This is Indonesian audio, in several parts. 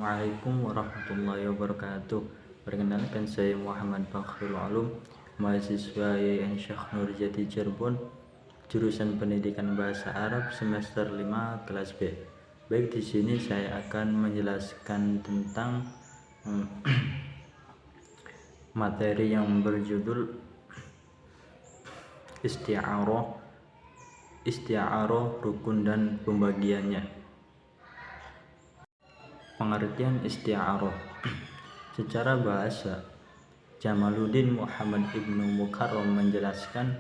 Assalamualaikum warahmatullahi wabarakatuh. Perkenalkan, saya Muhammad Bakhrul Alum, mahasiswa YN Syekh Nurjati Cirebon, jurusan Pendidikan Bahasa Arab semester 5 kelas B. Baik, di sini saya akan menjelaskan tentang materi yang berjudul isti'arah, rukun dan pembagiannya. Pengertian isti'arah secara bahasa, Jamaluddin Muhammad Ibnu Mukarram menjelaskan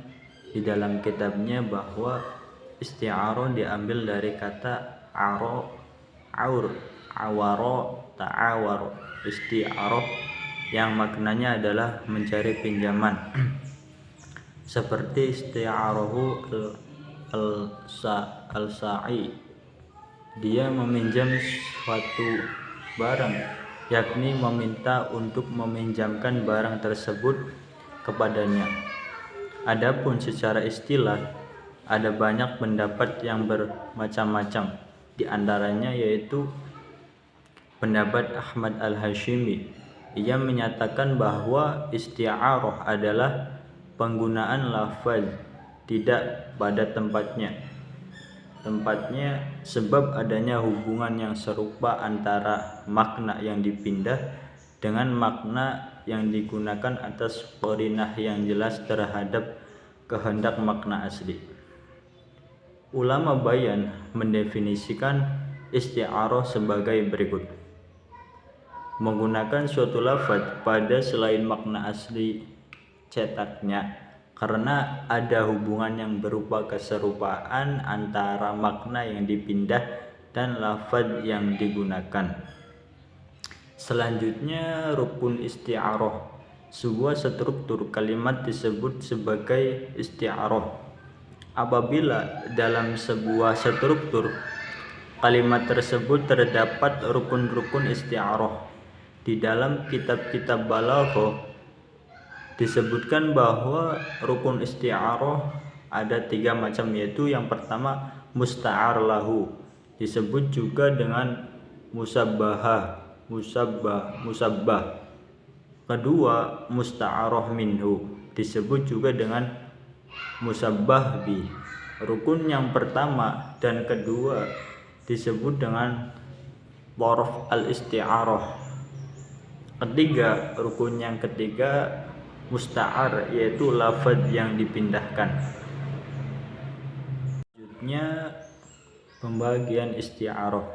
di dalam kitabnya bahwa isti'arah diambil dari kata awaro, ta'awar. Isti'arah yang maknanya adalah mencari pinjaman, seperti isti'arahu al-sa'i, dia meminjam suatu barang, yakni meminta untuk meminjamkan barang tersebut kepadanya. Adapun secara istilah, ada banyak pendapat yang bermacam-macam, di antaranya yaitu pendapat Ahmad Al-Hashimi. Ia menyatakan bahwa isti'arah adalah penggunaan lafaz tidak pada tempatnya sebab adanya hubungan yang serupa antara makna yang dipindah dengan makna yang digunakan atas qarinah yang jelas terhadap kehendak makna asli. Ulama bayan mendefinisikan isti'arah sebagai berikut: menggunakan suatu lafaz pada selain makna asli cetaknya karena ada hubungan yang berupa keserupaan antara makna yang dipindah dan lafaz yang digunakan. Selanjutnya, rukun isti'arah. Sebuah struktur kalimat disebut sebagai isti'arah apabila dalam sebuah struktur kalimat tersebut terdapat rukun-rukun isti'arah. Di dalam kitab-kitab balaghah disebutkan bahwa rukun isti'arah ada 3 macam, yaitu yang pertama musta'ar lahu, disebut juga dengan musabbah. Kedua musta'arah minhu, disebut juga dengan musabbah bi. Rukun yang pertama dan kedua disebut dengan dharf al-isti'arah. Rukun yang ketiga musta'ar, yaitu lafaz yang dipindahkan. Selanjutnya, pembagian isti'arah.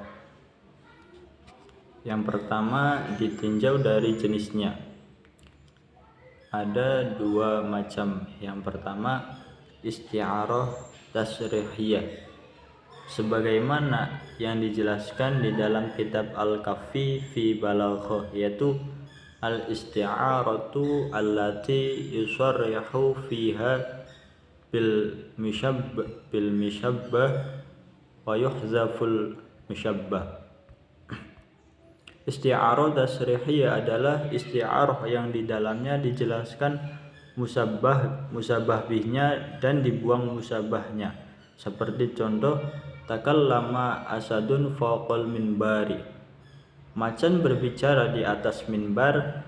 Yang pertama, ditinjau dari jenisnya. Ada 2 macam. Yang pertama, isti'arah tasrihiyah, sebagaimana yang dijelaskan di dalam kitab Al-Kafi fi Balaghah, yaitu al-isti'aratu allati yusarrihu fiha bil mishabbah wa yuhzaful mishabbah. Isti'arah tasrihiyah adalah isti'arah yang di dalamnya dijelaskan musabah bihnya dan dibuang musabahnya. Seperti contoh, takallama asadun fawqal minbari, macan berbicara di atas minbar.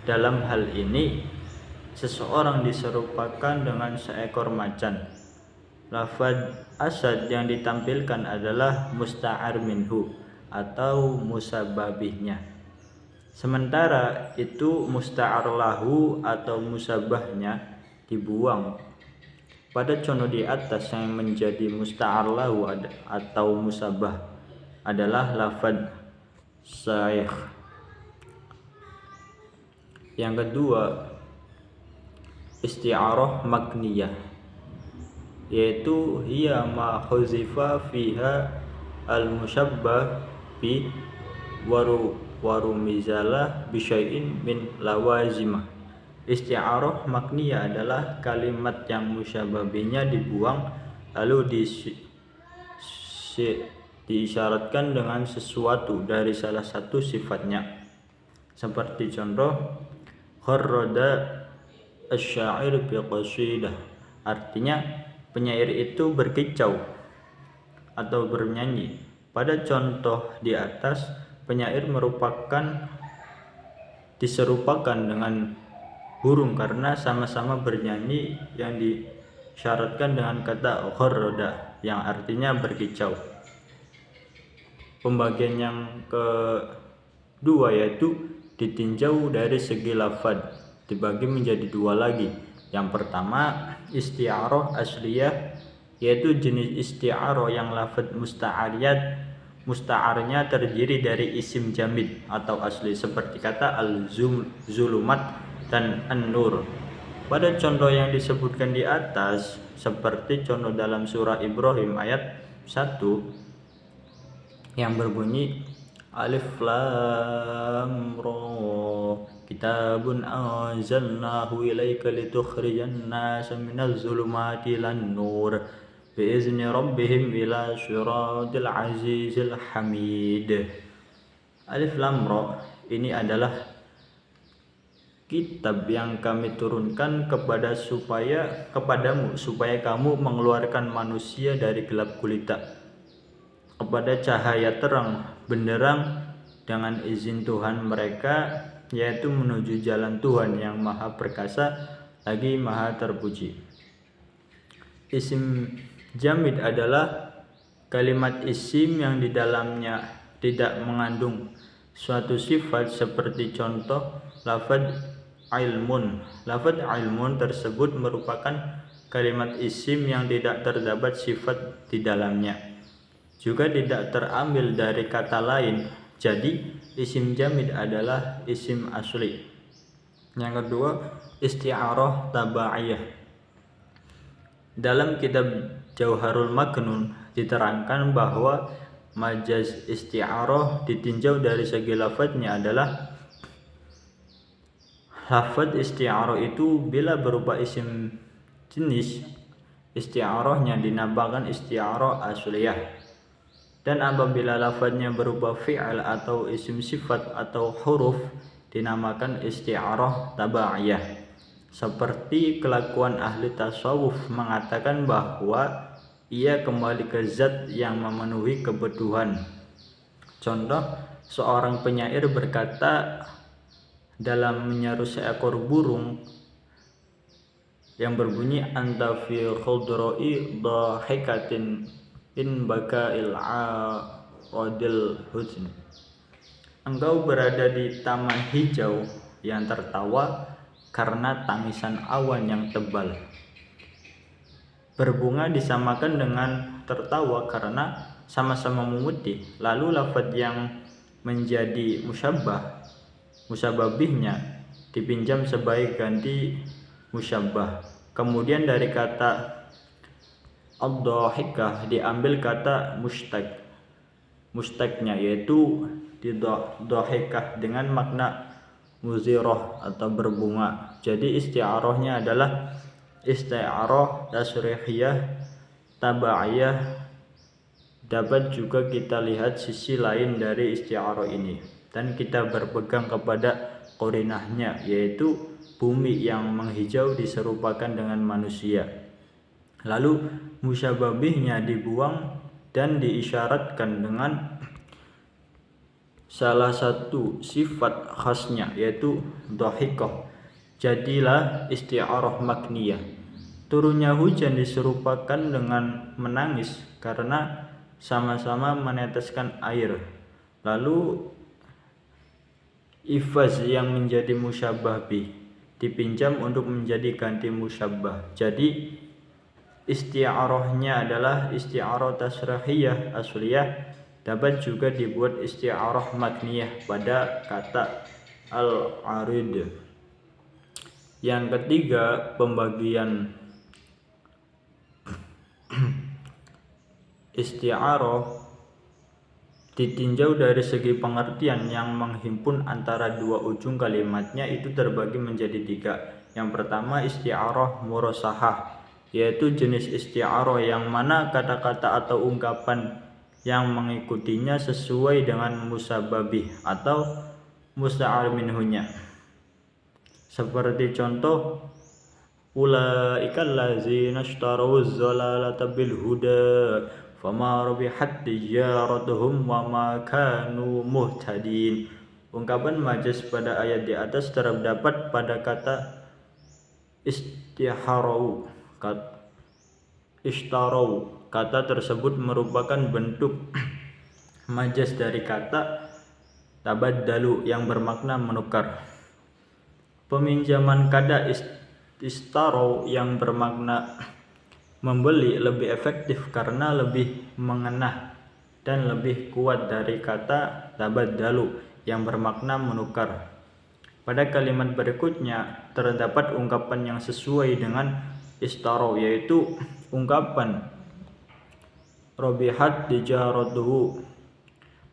Dalam hal ini, seseorang diserupakan dengan seekor macan. Lafaz asad yang ditampilkan adalah musta'ar minhu atau musababihnya. Sementara itu musta'ar lahu atau musabahnya dibuang. Pada contoh di atas, yang menjadi musta'ar lahu atau musabah adalah lafaz syaikh. Yang kedua, isti'arah makniyah, yaitu hiya ma khuzifa fiha al-musyabbah bi warumizalah bisyai'in min lawazimah. Isti'arah makniyah adalah kalimat yang musyabbahnya dibuang lalu diisyaratkan dengan sesuatu dari salah satu sifatnya. Seperti contoh, kharrada asy-syair bi qasidah, artinya penyair itu berkicau atau bernyanyi. Pada contoh di atas, penyair merupakan diserupakan dengan burung karena sama-sama bernyanyi yang disyaratkan dengan kata gharrada yang artinya berkicau. Pembagian yang kedua yaitu ditinjau dari segi lafaz, dibagi menjadi dua lagi. Yang pertama isti'arah asliyah, yaitu jenis isti'arah yang lafaz musta'arnya terdiri dari isim jamid atau asli seperti kata al-zulumat dan an-nur. Pada contoh yang disebutkan di atas, seperti contoh dalam surah Ibrahim ayat 1 yang berbunyi Alif Lam Ra Kitabun anzalnahu ilaika litukhrijan nasa minaz zulumati ilan nur biizni rabbihim ila siratil azizil hamid. Alif Lam Ra ini adalah kitab yang kami turunkan kepadamu supaya kamu mengeluarkan manusia dari gelap gulita kepada cahaya terang benderang dengan izin Tuhan mereka, yaitu menuju jalan Tuhan yang maha perkasa lagi maha terpuji. Isim jamid adalah kalimat isim yang di dalamnya tidak mengandung suatu sifat, seperti contoh lafaz ilmun. Lafaz ilmun tersebut merupakan kalimat isim yang tidak terdapat sifat di dalamnya, juga tidak terambil dari kata lain. Jadi isim jamid adalah isim asli. Yang kedua isti'arah tabaiyah. Dalam kitab Jauharul Maknun diterangkan bahwa majaz isti'arah ditinjau dari segi lafadznya adalah lafadz isti'arah itu bila berupa isim jenis, isti'arahnya dinamakan isti'arah asliyah. Dan apabila lafadznya berupa fi'il atau isim sifat atau huruf, dinamakan isti'arah tabaiyah. Seperti kelakuan ahli tasawuf mengatakan bahwa ia kembali ke zat yang memenuhi kebutuhan. Contoh, seorang penyair berkata dalam menyaru seekor burung yang berbunyi anta fi khudrai dhahikatin in baka'il a'radil huzn. Engkau berada di taman hijau yang tertawa karena tangisan awan yang tebal. Berbunga disamakan dengan tertawa karena sama-sama memutih. Lalu lafaz yang menjadi musyababihnya dipinjam sebagai ganti musyabbah. Kemudian dari kata ad-dhahikah diambil kata mustaqnya, yaitu dhahikah dengan makna muzirah atau berbunga. Jadi isti'arahnya adalah isti'arah tasrihiyah tabaiyah. Dapat juga kita lihat sisi lain dari isti'arah ini dan kita berpegang kepada qarinahnya, yaitu bumi yang menghijau diserupakan dengan manusia. Lalu musyababihnya dibuang dan diisyaratkan dengan salah satu sifat khasnya, yaitu dhahikah. Jadilah isti'arah makniyah. Turunnya hujan diserupakan dengan menangis karena sama-sama meneteskan air. Lalu ifaz yang menjadi musyabbah bih dipinjam untuk menjadi ganti musyabbah. Jadi isti'arahnya adalah isti'arah tasrihiyah asliyah. Dapat juga dibuat isti'arah makniyah pada kata al-arid. Yang ketiga, pembagian isti'arah ditinjau dari segi pengertian yang menghimpun antara dua ujung kalimatnya itu terbagi menjadi tiga. Yang pertama isti'arah murasahah, yaitu jenis isti'arah yang mana kata-kata atau ungkapan yang mengikutinya sesuai dengan musababih atau musta'ar minhunya. Seperti contoh ulaikal ladzina ishtarawuz zalalata bil huda fama rabihat tijaratuhum wa ma kanu muhtadin. Ungkapan majaz pada ayat di atas terdapat pada kata istiharau. Kata tersebut merupakan bentuk majaz dari kata tabaddalu yang bermakna menukar. Peminjaman kata istarau yang bermakna membeli lebih efektif karena lebih mengena dan lebih kuat dari kata tabaddalu yang bermakna menukar. Pada kalimat berikutnya terdapat ungkapan yang sesuai dengan istarau, yaitu ungkapan rabihat tijaratuhu.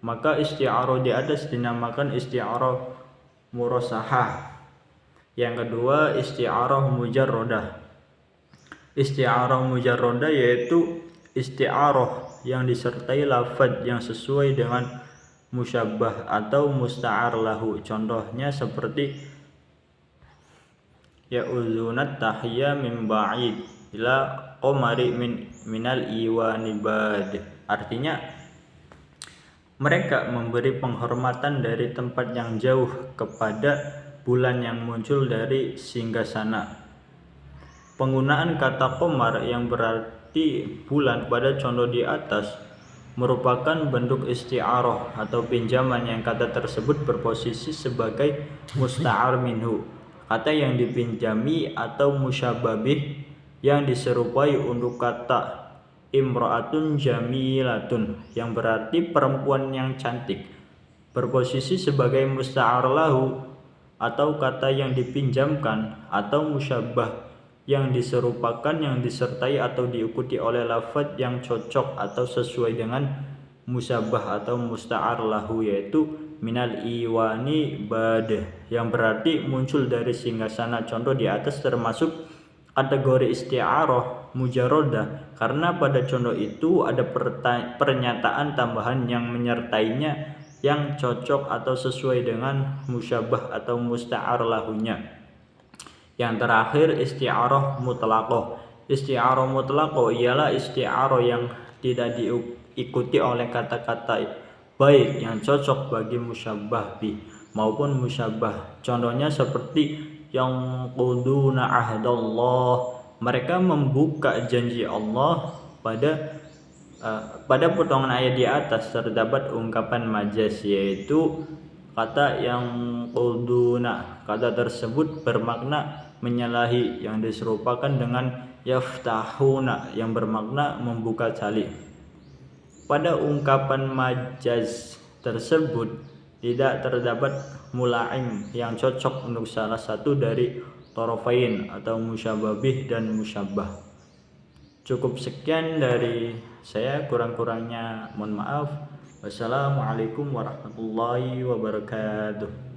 Maka isti'arah di atas dinamakan isti'arah murasahah. Yang kedua isti'arah mujarradah. Isti'arah mujarradah yaitu isti'arah yang disertai lafaz yang sesuai dengan musyabbah atau musta'ar lahu. Contohnya seperti ya'uzunat tahiyya min ba'id ila qamari minal iwanibad. Artinya mereka memberi penghormatan dari tempat yang jauh kepada bulan yang muncul dari singgasana. Penggunaan kata qamar yang berarti bulan pada contoh di atas merupakan bentuk isti'arah atau pinjaman yang kata tersebut berposisi sebagai musta'ar minhu, kata yang dipinjami atau musyabbabih yang diserupai untuk kata imra'atun jamilatun yang berarti perempuan yang cantik, berposisi sebagai musta'ar lahu atau kata yang dipinjamkan atau musyabbah yang diserupakan yang disertai atau diikuti oleh lafaz yang cocok atau sesuai dengan musyabbah atau musta'ar lahu, yaitu minal iwani bad yang berarti muncul dari singgasana. Contoh di atas termasuk kategori isti'arah mujarradah karena pada contoh itu ada pernyataan tambahan yang menyertainya yang cocok atau sesuai dengan musyabbah atau musta'ar lahunya. Yang terakhir isti'arah mutlaqah. Isti'arah mutlaqah ialah isti'arah yang tidak diikuti oleh kata-kata baik yang cocok bagi musyabbah bih maupun musyabbah. Contohnya seperti yang quduna ahdallah, mereka membuka janji Allah. Pada potongan ayat di atas terdapat ungkapan majaz, yaitu kata yang quduna. Kata tersebut bermakna menyalahi yang diserupakan dengan yaftahuna yang bermakna membuka tali. Pada ungkapan majaz tersebut tidak terdapat mula'im yang cocok untuk salah satu dari tarafain atau musyabbabih dan musyabbah. Cukup sekian dari saya, kurang-kurangnya mohon maaf. Wassalamualaikum warahmatullahi wabarakatuh.